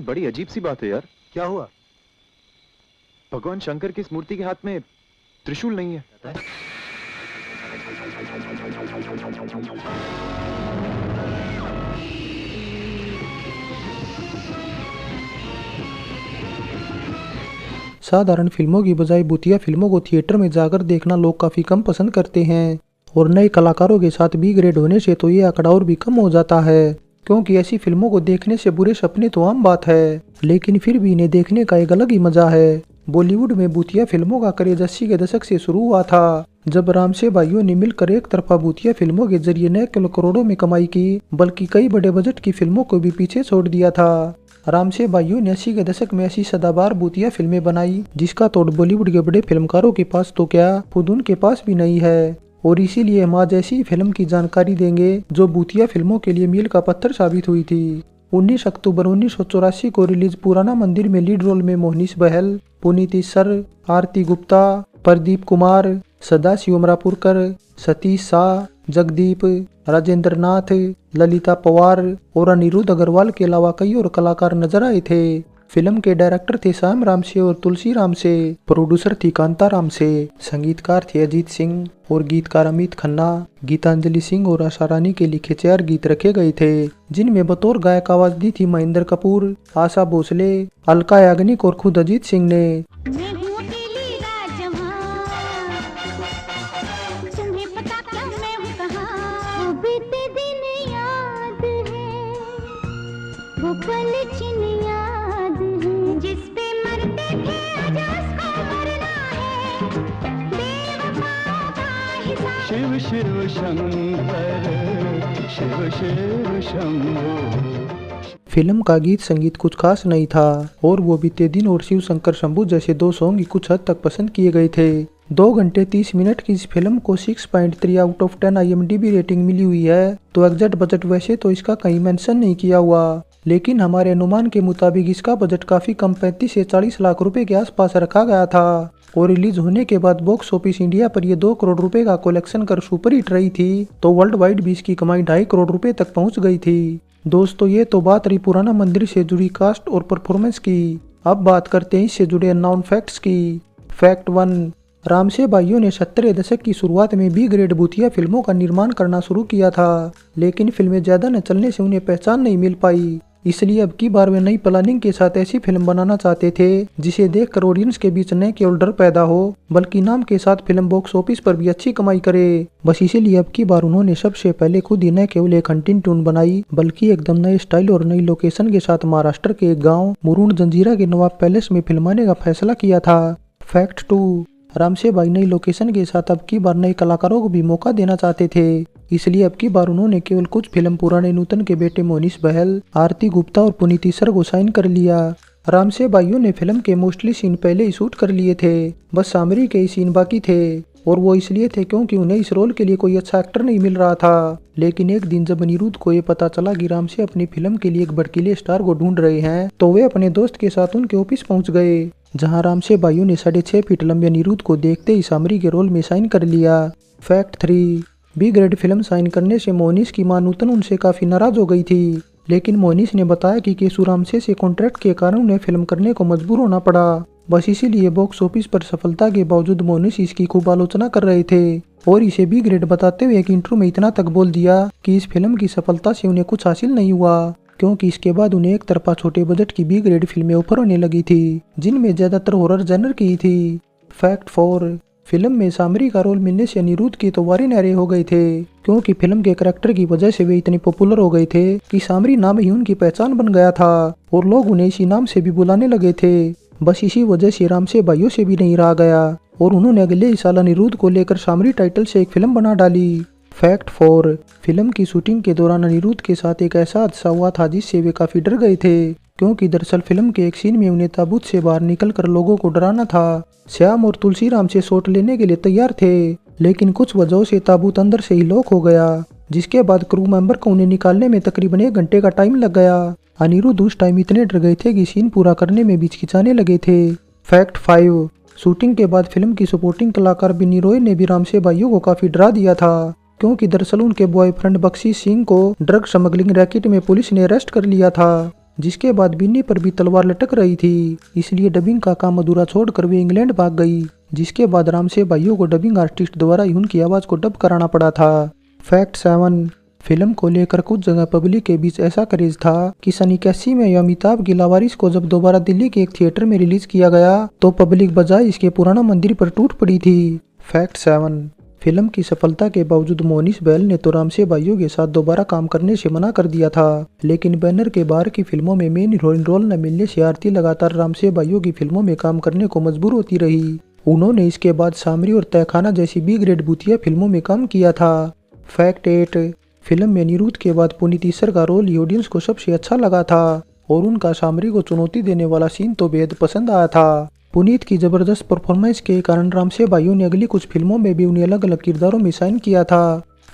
लेकिन बड़ी अजीब सी बात है यार। क्या हुआ? भगवान शंकर की इस मूर्ति के हाथ में त्रिशूल नहीं है। साधारण फिल्मों की बजाय भूतिया फिल्मों को थिएटर में जाकर देखना लोग काफी कम पसंद करते हैं और नए कलाकारों के साथ बी ग्रेड होने से तो ये आंकड़ा और भी कम हो जाता है, क्योंकि ऐसी फिल्मों को देखने से बुरे सपने तो आम बात है, लेकिन फिर भी इन्हें देखने का एक अलग ही मजा है। बॉलीवुड में भूतिया फिल्मों का क्रेज 80 के दशक से शुरू हुआ था, जब रामसे भाइयों ने मिलकर एक तरफा भूतिया फिल्मों के जरिए न केवल करोड़ों में कमाई की, बल्कि कई बड़े बजट की फिल्मों को भी पीछे छोड़ दिया था। रामसे भाइयों ने 80 के दशक में ऐसी सदाबहार भूतिया फिल्में बनाई जिसका तोड़ बॉलीवुड के बड़े फिल्मकारों के पास तो क्या खुद उनके पास भी नहीं है, और इसीलिए हम आज ऐसी फिल्म की जानकारी देंगे जो भूतिया फिल्मों के लिए मील का पत्थर साबित हुई थी। 19 अक्टूबर 1984 को रिलीज पुराना मंदिर में लीड रोल में मोहनीश बहल, पुनीत सर, आरती गुप्ता, प्रदीप कुमार, सदाशिव अमरापुरकर, सतीश शाह, जगदीप, राजेंद्र नाथ, ललिता पवार और अनिरुद्ध अग्रवाल के अलावा कई और कलाकार नजर आए थे। फिल्म के डायरेक्टर थे श्याम रामसे और तुलसी रामसे, प्रोड्यूसर थी कांता रामसे, संगीतकार थे अजीत सिंह और गीतकार अमित खन्ना, गीतांजलि सिंह और आशा रानी के लिखे 4 गीत रखे गए थे, जिनमें बतौर गायक आवाज दी थी महेंद्र कपूर, आशा भोसले, अलका याग्निक और खुद अजीत सिंह ने। शिव शिव शंकर शिव शिव शंभो। फिल्म का गीत संगीत कुछ खास नहीं था और वो बीते दिन और शिव शंकर शंभू जैसे 2 सॉन्ग ही कुछ हद तक पसंद किए गए थे। 2 घंटे 30 मिनट की इस फिल्म को 6.3 आउट ऑफ 10 IMDb रेटिंग मिली हुई है। तो एग्जैक्ट बजट वैसे तो इसका कहीं मेंशन नहीं किया हुआ, लेकिन हमारे अनुमान के मुताबिक इसका बजट काफी कम 35 से 40 लाख रुपए के आसपास रखा गया था और रिलीज होने के बाद बॉक्स ऑफिस इंडिया पर ये 2 करोड़ रुपए का कलेक्शन कर सुपर हिट रही थी, तो वर्ल्ड वाइड भी इसकी कमाई 2.5 करोड़ रुपए तक पहुंच गई थी। दोस्तों, ये तो बात रही पुराना मंदिर से जुड़ी कास्ट और परफॉर्मेंस की। अब बात करते हैं इससे जुड़े अननोन फैक्ट्स की। फैक्ट 1, रामसे भाइयों ने 70 के दशक की शुरुआत में बी ग्रेड भूतिया फिल्मों का निर्माण करना शुरू किया था, लेकिन फिल्में ज्यादा न चलने से उन्हें पहचान नहीं मिल पाई। इसलिए अब की बार वे नई प्लानिंग के साथ ऐसी फिल्म बनाना चाहते थे जिसे देखकर ऑडियंस के बीच न केवल डर पैदा हो, बल्कि नाम के साथ फिल्म बॉक्स ऑफिस पर भी अच्छी कमाई करे। बस इसीलिए अब की बार उन्होंने सबसे पहले खुद ही न केवल एक हंटिंग टून बनाई, बल्कि एकदम नए स्टाइल और नई लोकेशन के साथ महाराष्ट्र के एक गाँव मुरुड जंजीरा के नवाब पैलेस में फिल्माने का फैसला किया था। फैक्ट 2, रामसे भाई नई लोकेशन के साथ अब की बार नए कलाकारों को भी मौका देना चाहते थे, इसलिए अब की बार उन्होंने केवल कुछ फिल्म पुराने नूतन के बेटे मोहनीश बहल, आरती गुप्ता और पुनीत सर को साइन कर लिया। रामसे भाइयों ने फिल्म के मोस्टली सीन पहले ही शूट कर लिए थे, बस सामरी के ही सीन बाकी थे, और वो इसलिए थे क्योंकि उन्हें इस रोल के लिए कोई अच्छा एक्टर नहीं मिल रहा था। लेकिन एक दिन जब अनिरुद्ध को ये पता चला कि रामसे अपनी फिल्म के लिए एक भड़कीले स्टार को ढूंढ रहे हैं, तो वे अपने दोस्त के साथ उनके ऑफिस पहुंच गए, जहां रामसे भाइयों ने 6.5 फीट लंबे अनिरुद्ध को देखते ही सामरी के रोल में साइन कर लिया। Fact 3, B grade film sign करने से मोहनीश की मां नूतन उनसे काफी नाराज हो गई थी, लेकिन मोहनीश ने बताया कि केशु रामसे से कॉन्ट्रैक्ट के कारण उन्हें फिल्म करने को मजबूर होना पड़ा। बस इसीलिए बॉक्स ऑफिस पर सफलता के बावजूद मोहनीश इसकी खूब आलोचना कर रहे थे और इसे बी ग्रेड बताते हुए एक इंटरव्यू में इतना तक बोल दिया कि इस फिल्म की सफलता से उन्हें कुछ हासिल नहीं हुआ, क्योंकि इसके बाद उन्हें एक तरफा छोटे बजट की बी ग्रेड फिल्में ऑफर होने लगी थी, जिनमें ज्यादातर हॉरर जॉनर की थी। फैक्ट 4, फिल्म में सामरी का रोल मिलने से अनिरुद्ध की तो वारे नारे हो गए थे, क्योंकि फिल्म के करैक्टर की वजह से वे इतने पॉपुलर हो गए थे कि सामरी नाम ही उनकी पहचान बन गया था और लोग उन्हें इसी नाम से भी बुलाने लगे थे। बस इसी वजह से रामसे भाइयों से भी नहीं रहा गया और उन्होंने अगले ही साल अनिरुद्ध को लेकर सामरी टाइटल से एक फिल्म बना डाली। फैक्ट 4, फिल्म की शूटिंग के दौरान अनिरुद्ध के साथ एक ऐसा हादसा हुआ था जिससे वे काफी डर गए थे, क्योंकि दरअसल फिल्म के एक सीन में उन्हें ताबूत से बाहर निकलकर लोगों को डराना था। श्याम और तुलसी राम से शॉट लेने के लिए तैयार थे, लेकिन कुछ वजहों से ताबूत अंदर से ही लॉक हो गया, जिसके बाद क्रू मेंबर को उन्हें निकालने में तकरीबन 1 घंटे का टाइम लग गया। अनिरुद्ध उस टाइम इतने डर गए थे कि सीन पूरा करने में भी हिचकिचाने लगे थे। फैक्ट 5, शूटिंग के बाद फिल्म की सपोर्टिंग कलाकार बिन्नी रॉय ने भी रामसे भाइयों को काफी डरा दिया था, क्योंकि दरअसल उनके बॉयफ्रेंड बख्शी सिंह को ड्रग स्मगलिंग रैकेट में पुलिस ने अरेस्ट कर लिया था। जिसके बाद बिन्नी पर भी तलवार लटक रही थी, इसलिए डबिंग का काम अधूरा छोड़कर वे इंग्लैंड भाग गई। जिसके बाद रामसे भाइयों को डबिंग आर्टिस्ट द्वारा ही उनकी आवाज को डब कराना पड़ा था। फैक्ट 7, फिल्म को लेकर कुछ जगह पब्लिक के बीच ऐसा क्रेज था कि सन 81 में अमिताभ की लावारिस को जब दोबारा दिल्ली के एक थिएटर में रिलीज किया गया तो पब्लिक बजाय इसके पुराना मंदिर पर टूट पड़ी थी। फैक्ट 7, फिल्म की सफलता के बावजूद मोनिश बैल ने तो रामसे भाइयों के साथ दोबारा काम करने से मना कर दिया था, लेकिन बैनर के बाहर की फिल्मों में मेन हीरोइन रोल न मिलने से आरती लगातार रामसे भाइयों की फिल्मों में काम करने को मजबूर होती रही। उन्होंने इसके बाद सामरी और तहखाना जैसी बी ग्रेड भूतिया फिल्मों में काम किया था। फैक्ट 8, फिल्म में अनिरुद्ध के बाद पुनीत इस्सर का रोल ऑडियंस को सबसे अच्छा लगा था और उनका सामरी को चुनौती देने वाला सीन तो बेहद पसंद आया था। पुनीत की जबरदस्त परफॉर्मेंस के कारण रामसे भाइयों ने अगली कुछ फिल्मों में भी उन्हें अलग अलग किरदारों में साइन किया था।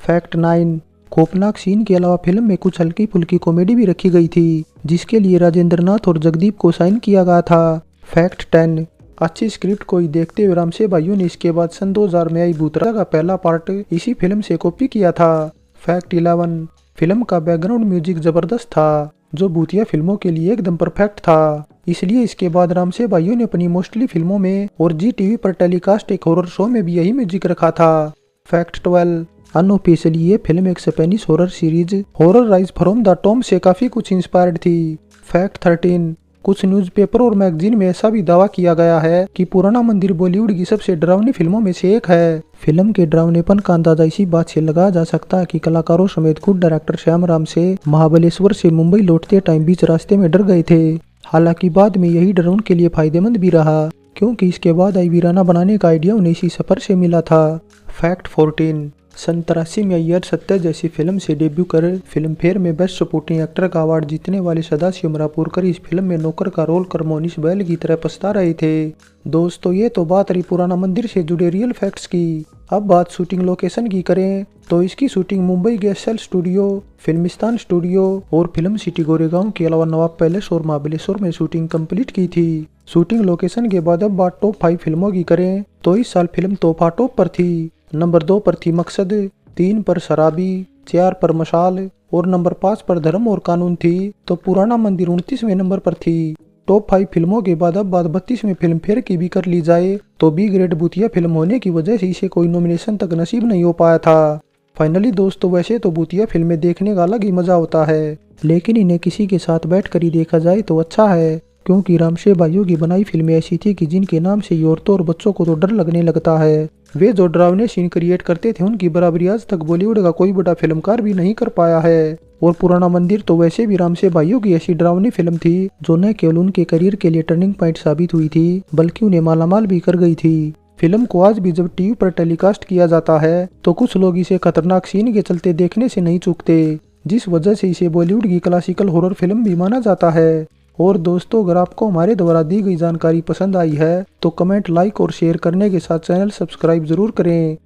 फैक्ट 9, खौफनाक सीन के अलावा फिल्म में कुछ हल्की फुल्की कॉमेडी भी रखी गई थी, जिसके लिए राजेंद्र नाथ और जगदीप को साइन किया गया था। फैक्ट 10, अच्छी स्क्रिप्ट को ही देखते हुए रामसे भाइयों ने इसके बाद सन 2000 में आई भूतरा का पहला पार्ट इसी फिल्म से कॉपी किया था। फैक्ट 11, फिल्म का बैकग्राउंड म्यूजिक जबरदस्त था, जो भूतिया फिल्मों के लिए एकदम परफेक्ट था, इसलिए इसके बाद रामसे भाइयों ने अपनी मोस्टली फिल्मों में और जी टीवी पर टेलीकास्ट एक हॉरर शो में भी यही म्यूजिक रखा था। फैक्ट 12, अनऑफिशियली ये फिल्म एक Spanish horror series horror rise from the tomb से काफी कुछ इंस्पायर्ड थी। फैक्ट 13, कुछ न्यूज़पेपर और मैगजीन में ऐसा भी दावा किया गया है कि पुराना मंदिर बॉलीवुड की सबसे डरावनी फिल्मों में से एक है। फिल्म के डरावनेपन का अंदाजा इसी बात से लगाया जा सकता है कि कलाकारों समेत खुद डायरेक्टर श्याम रामसे महाबलेश्वर से मुंबई लौटते टाइम बीच रास्ते में डर गए थे। हालांकि बाद में यही डर उनके लिए फायदेमंद भी रहा, क्योंकि इसके बाद आई वीराना बनाने का आइडिया उन्हें इसी सफर से मिला था। फैक्ट 14, सन 83 में अय्यर सत्या जैसी फिल्म से डेब्यू कर फिल्म फेयर में बेस्ट सपोर्टिंग एक्टर का अवार्ड जीतने वाले सदाशिव मरापुरकर इस फिल्म में नौकर का रोल कर मोनिश बैल की तरह पछता रहे थे। दोस्तों, ये तो बात रही पुराना मंदिर से जुड़े रियल फैक्ट्स की। अब बात शूटिंग लोकेशन की करें तो इसकी शूटिंग मुंबई के एसएल स्टूडियो, फिल्मिस्तान स्टूडियो और फिल्म सिटी गोरेगांव के अलावा नवाब पैलेस और महाबलेश्वर में शूटिंग कंप्लीट की थी। शूटिंग लोकेशन के बाद अब बात टॉप 5 फिल्मों की करें तो इस साल फिल्म तोहफा टॉप पर थी, नंबर 2 पर थी मकसद, 3 पर शराबी, 4 पर मशाल और नंबर 5 पर धर्म और कानून थी, तो पुराना मंदिर 29वें नंबर पर थी। टॉप 5 फिल्मों के बाद अब बात 32वें फिल्म फेयर की भी कर ली जाए तो बी ग्रेड भूतिया फिल्म होने की वजह से इसे कोई नॉमिनेशन तक नसीब नहीं हो पाया था। फाइनली दोस्तों, वैसे तो भूतिया फिल्में देखने का अलग ही मजा होता है, लेकिन इन्हें किसी के साथ बैठ कर ही देखा जाए तो अच्छा है, क्योंकि रामसे भाइयों की बनाई फिल्में ऐसी थी कि जिनके नाम से औरतों और बच्चों को तो डर लगने लगता है। वे जो डरावने सीन क्रिएट करते थे उनकी बराबरी आज तक बॉलीवुड का कोई बड़ा फिल्मकार भी नहीं कर पाया है। और पुराना मंदिर तो वैसे भी रामसे भाइयों की ऐसी डरावनी फिल्म थी जो न केवल उनके करियर के लिए टर्निंग पॉइंट साबित हुई थी, बल्कि उन्हें मालामाल भी कर गई थी। फिल्म को आज भी जब टीवी पर टेलीकास्ट किया जाता है तो कुछ लोग इसे खतरनाक सीन के चलते देखने से नहीं चूकते, जिस वजह से इसे बॉलीवुड की क्लासिकल हॉरर फिल्म भी माना जाता है। और दोस्तों, अगर आपको हमारे द्वारा दी गई जानकारी पसंद आई है तो कमेंट, लाइक और शेयर करने के साथ चैनल सब्सक्राइब जरूर करें।